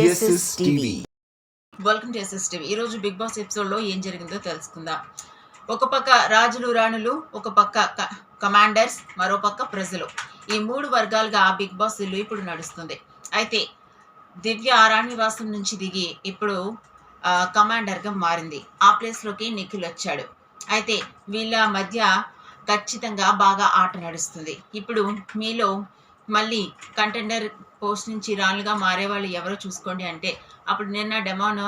SS TV. Welcome to SS TV. ఈరోజు Bigg Boss ఎపిసోడ్లో ఏం జరిగిందో తెలుసుకుందాం. ఒక పక్క రాజులు రాణులు, ఒక పక్క కమాండర్స్, మరో పక్క ప్రజలు, ఈ మూడు వర్గాలుగా బిగ్ బాస్ ఇల్లు ఇప్పుడు నడుస్తుంది. అయితే దివ్య రాణివాసం నుంచి దిగి ఇప్పుడు కమాండర్గా మారింది. ఆ ప్లేస్లోకి నిఖిల్ వచ్చాడు. అయితే వీళ్ళ మధ్య ఖచ్చితంగా బాగా ఆట నడుస్తుంది. ఇప్పుడు మీలో మళ్ళీ కంటెండర్ పోస్ట్ నుంచి రాళ్ళుగా మారేవాళ్ళు ఎవరో చూసుకోండి అంటే అప్పుడు నిన్న డెమోన్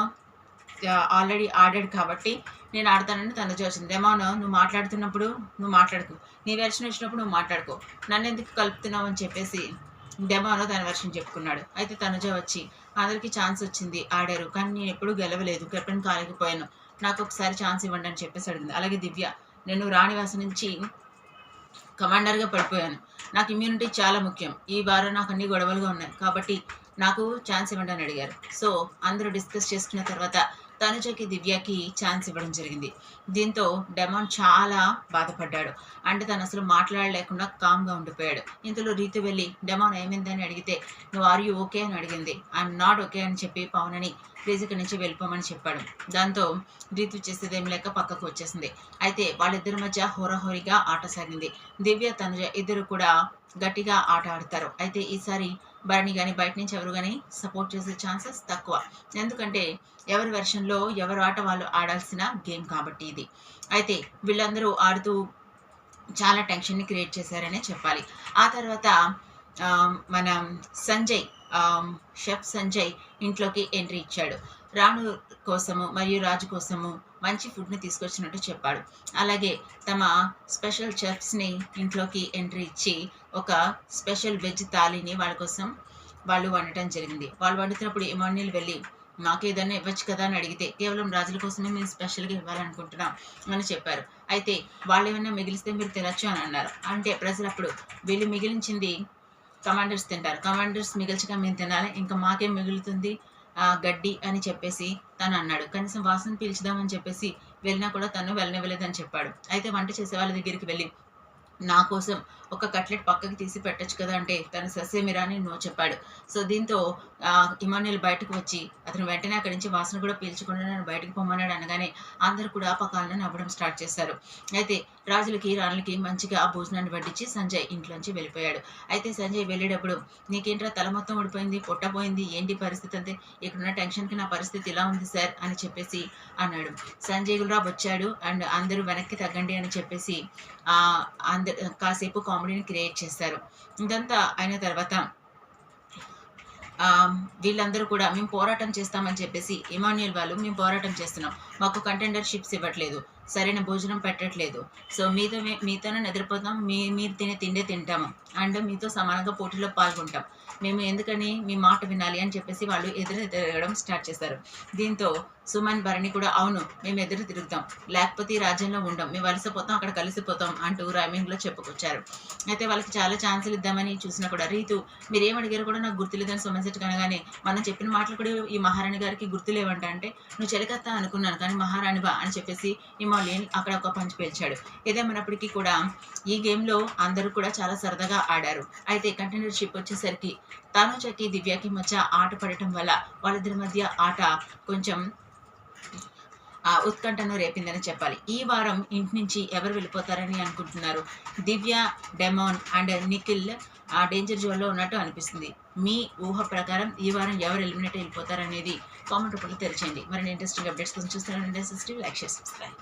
ఆల్రెడీ ఆడాడు కాబట్టి నేను ఆడతానని తనుజ వచ్చింది. డెమోన్ నువ్వు మాట్లాడుతున్నప్పుడు నువ్వు మాట్లాడుకో, నీ వెర్షన్ వచ్చినప్పుడు నువ్వు మాట్లాడుకో, నన్ను ఎందుకు కలుపుతున్నావు అని చెప్పేసి డెమోన్ తన వెర్షన్ చెప్పుకున్నాడు. అయితే తనుజ వచ్చి అందరికీ ఛాన్స్ వచ్చింది, ఆడారు, కానీ నేను ఎప్పుడూ గెలవలేదు, కెప్టెన్ కాలేకపోయాను, నాకు ఒకసారి ఛాన్స్ ఇవ్వండి అని చెప్పేసి అడిగింది. అలాగే దివ్య, నేను రాణివాసం నుంచి కమాండర్గా పడిపోయాను, నాకు ఇమ్యూనిటీ చాలా ముఖ్యం, ఈ వారం నాకు అన్ని గొడవలుగా ఉన్నాయి కాబట్టి నాకు ఛాన్స్ ఇవ్వండి అని అడిగారు. సో అందరూ డిస్కస్ చేసుకున్న తర్వాత తనుజకి దివ్యకి ఛాన్స్ ఇవ్వడం జరిగింది. దీంతో డెమాన్ చాలా బాధపడ్డాడు. అంటే తను అసలు మాట్లాడలేకుండా కామ్గా ఉండిపోయాడు. ఇంతలో రీతు వెళ్ళి డెమాన్ ఏమైందని అడిగితే నువ్వు ఆర్ యూ ఓకే అని అడిగింది. ఐఎమ్ నాట్ ఓకే అని చెప్పి పవనని ప్లీజ్ ఇక్కడి నుంచి వెళ్ళిపోమని చెప్పాడు. దాంతో రీతు చేసేదేం లేక పక్కకు వచ్చేసింది. అయితే వాళ్ళిద్దరి మధ్య హోరాహోరీగా ఆట సాగింది. దివ్య తనుజ ఇద్దరు కూడా గట్టిగా ఆట ఆడతారు. అయితే ఈసారి భరణి కానీ బయట నుంచి ఎవరు కానీ సపోర్ట్ చేసే ఛాన్సెస్ తక్కువ. ఎందుకంటే ఎవరి వెర్షన్లో ఎవరు ఆట వాళ్ళు ఆడాల్సిన గేమ్ కాబట్టి ఇది. అయితే వీళ్ళందరూ ఆడుతూ చాలా టెన్షన్ని క్రియేట్ చేశారనే చెప్పాలి. ఆ తర్వాత మన సంజయ్, షెఫ్ సంజయ్ ఇంట్లోకి ఎంట్రీ ఇచ్చాడు. రాణు కోసము మరియు రాజు కోసము మంచి ఫుడ్ని తీసుకొచ్చినట్టు చెప్పాడు. అలాగే తమ స్పెషల్ చెఫ్స్ని ఇంట్లోకి ఎంట్రీ ఇచ్చి ఒక స్పెషల్ వెజ్ థాలీని వాళ్ళ కోసం వాళ్ళు వండటం జరిగింది. వాళ్ళు వండుతున్నప్పుడు ఇమాన్యుల్ వెళ్ళి మాకు ఏదైనా ఇవ్వచ్చు కదా అని అడిగితే కేవలం రాజుల కోసమే మేము స్పెషల్గా ఇవ్వాలనుకుంటున్నాం అని చెప్పారు. అయితే వాళ్ళు ఏమైనా మిగిలిస్తే మీరు తినచ్చు అని అన్నారు. అంటే ప్రజలు అప్పుడు వీళ్ళు మిగిలించింది కమాండర్స్ తింటారు, కమాండర్స్ మిగిల్చగా మేము తినాలి, ఇంకా మాకేం మిగులుతుంది గడ్డి అని చెప్పేసి తను అన్నాడు. కనీసం వాసన పీల్చుదామని చెప్పేసి వెళ్ళినా కూడా తను వెళ్ళనివ్వలేదని చెప్పాడు. అయితే వంట చేసే వాళ్ళ దగ్గరికి వెళ్ళి నా కోసం ఒక కట్లెట్ పక్కకి తీసి పెట్టచ్చు కదా అంటే తను ససేమిరాని నో చెప్పాడు. సో దీంతో ఇమాన్యుల్ బయటకు వచ్చి అతను వెంటనే అక్కడి నుంచి వాసన కూడా పీల్చకుండా నన్ను బయటకు పొమ్మన్నాడు అనగానే అందరూ కూడా పకాలను నవ్వడం స్టార్ట్ చేశారు. అయితే రాజులకి రాణులకి మంచిగా ఆ భోజనాన్ని వడ్డించి సంజయ్ ఇంట్లోంచి వెళ్ళిపోయాడు. అయితే సంజయ్ వెళ్ళేటప్పుడు నీకేంట్రా తల మొత్తం ఊడిపోయింది, పొట్టపోయింది, ఏంటి పరిస్థితి అంటే ఇక్కడున్న టెన్షన్కి నా పరిస్థితి ఇలా ఉంది సార్ అని చెప్పేసి అన్నాడు. సంజయ్ కూడా వచ్చాడు అండ్ అందరూ వెనక్కి తగ్గండి అని చెప్పేసి కాసేపు కామెడీని క్రియేట్ చేశారు. ఇదంతా అయిన తర్వాత వీళ్ళందరూ కూడా మేము పోరాటం చేస్తామని చెప్పేసి ఇమాన్యుయల్ వాళ్ళు మేము పోరాటం చేస్తున్నాం, మాకు కంటెండర్షిప్స్ ఇవ్వట్లేదు, సరైన భోజనం పెట్టట్లేదు, సో మీతోనే నిద్రపోతాం, మీరు తినే తిండే తింటాము అండ్ మీతో సమానంగా పోటీలో పాల్గొంటాం, మేము ఎందుకని మీ మాట వినాలి అని చెప్పేసి వాళ్ళు ఎదురు తిరగడం స్టార్ట్ చేశారు. దీంతో సుమన్ భరణి కూడా అవును మేము ఎదురు తిరుగుతాం, లేకపోతే ఈ రాజ్యంలో ఉండం, మేము వలసపోతాం, అక్కడ కలిసిపోతాం అంటూ రైమింగ్లో చెప్పుకొచ్చారు. అయితే వాళ్ళకి చాలా ఛాన్సులు ఇద్దామని చూసినా కూడా రీతు మీరేమడిగారు కూడా నాకు గుర్తులేదని సుమన్ సెట్ కనగానే మనం చెప్పిన మాటలు కూడా ఈ మహారాణి గారికి గుర్తులేవంట. అంటే నువ్వు చెలికత్తా అనుకున్నాను కానీ మహారాణివా అని చెప్పేసి ఇమాలియన్ అక్కడ ఒక పంచి పేల్చాడు. ఏదేమైనప్పటికీ కూడా ఈ గేమ్లో అందరూ కూడా చాలా సరదాగా ఆడారు. అయితే కంటెండర్షిప్ వచ్చేసరికి తనుజకి దివ్యకి మధ్య ఆట పడటం వల్ల వాళ్ళిద్దరి మధ్య ఆట కొంచెం ఉత్కంఠను రేపిందని చెప్పాలి. ఈ వారం ఇంటి నుంచి ఎవరు వెళ్ళిపోతారని అనుకుంటున్నారు? దివ్య, డెమాన్ అండ్ నిఖిల్ డేంజర్ జోన్లో ఉన్నట్టు అనిపిస్తుంది. మీ ఊహ ప్రకారం ఈ వారం ఎవరు ఎలిమినేట్ వెళ్ళిపోతారనేది కామెంట్ రూపంలో తెలియచేయండి. మరి ఇంట్రెస్టింగ్ అప్డేట్స్ కోసం చూస్తారంటే లైక్ చేసి సబ్స్క్రైబ్.